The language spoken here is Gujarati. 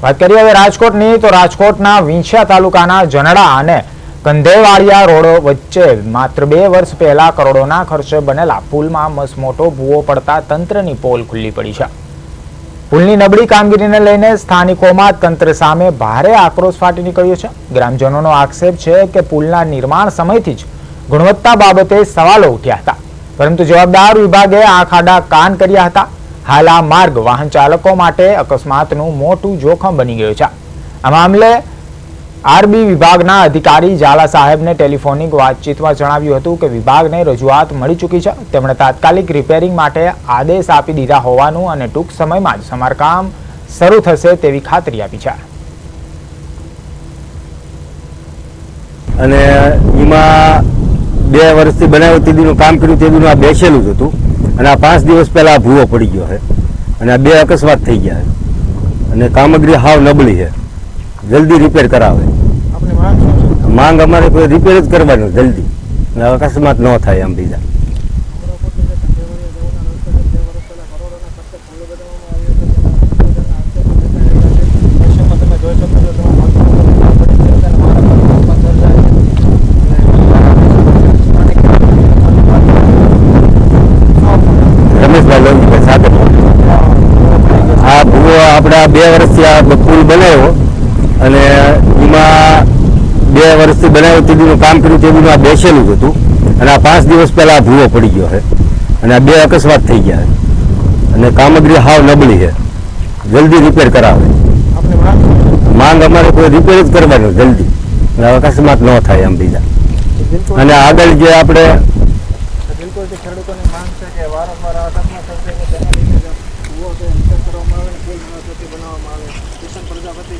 વાત કરીએ હવે રાજકોટની, તો રાજકોટના વિંછિયા તાલુકાના જનડા અને કંધેવાળિયા રોડ વચ્ચે માત્ર 2 વર્ષ પહેલા કરોડોના ખર્ચે બનેલા પુલમાં મસમોટો ભૂવો પડતા તંત્રની પોલ ખુલ્લી પડી છે। પુલની નબળી કામગીરીને લઈને સ્થાનિકોમાં તંત્ર સામે ભારે આક્રોશ ફાટી નીકળ્યો છે। ગ્રામજનોનો આક્ષેપ છે કે પુલના નિર્માણ સમયથી જ ગુણવત્તા બાબતે સવાલો ઉઠ્યા હતા, પરંતુ જવાબદાર વિભાગે આંખ આડા કાન કર્યા હતા। હાલ આ માર્ગ વાહન ચાલકો માટે અકસ્માતનું મોટું જોખમ બની ગયો છે। આ મામલે આરબી વિભાગના અધિકારી ઝાલા સાહેબને ટેલિફોનિક વાતચીતમાં જણાવ્યું હતું કે વિભાગને રજૂઆત મળી ચૂકી છે। તેમણે તાત્કાલિક રિપેરિંગ માટે આદેશ આપી દીધા હોવાનું અને ટૂંક સમયમાં જ સમારકામ શરૂ થશે તેવી ખાતરી આપી છે। અને એમાં 2 વર્ષથી બનાવ્યું તેદીનું કામ કર્યું તેદીનું આ બેસેલું જ હતું અને આ 5 દિવસ પહેલા આ ભૂવો પડી ગયો છે અને આ 2 અકસ્માત થઈ ગયા છે અને કામગીરી હાવ નબળી છે। જલ્દી રિપેર કરાવે। માંગ અમારે કોઈ રિપેર જ કરવાનું જલ્દી, અકસ્માત ન થાય આમ બીજા। રમેશભાઈ સાથે આ ભૂવો આપણે 2 વર્ષથી આ પુલ બનાવ્યો અને એમાં 2 વર્ષથી બનાવ્યું તેદીનું કામ કર્યું તેદીનું આ બેસેલું જ હતું અને આ 5 દિવસ પહેલા આ ભૂવો પડી ગયો છે અને આ 2 અકસ્માત થઈ ગયા છે અને કામગીરી હાવ નબળી છે। જલ્દી રિપેર કરાવે। માંગ અમારે કોઈ રિપેર જ કરવાનું જલ્દી, અકસ્માત ન થાય આમ બીજા। અને આગળ જે આપણે ખેડૂતોની માંગ છે કે વારંવાર અકસ્માત થશે કે તેના લીધે ભૂવો રિપેર કરવામાં આવે, પુલ બનાવવામાં આવે, કિશન પ્રજાપતિ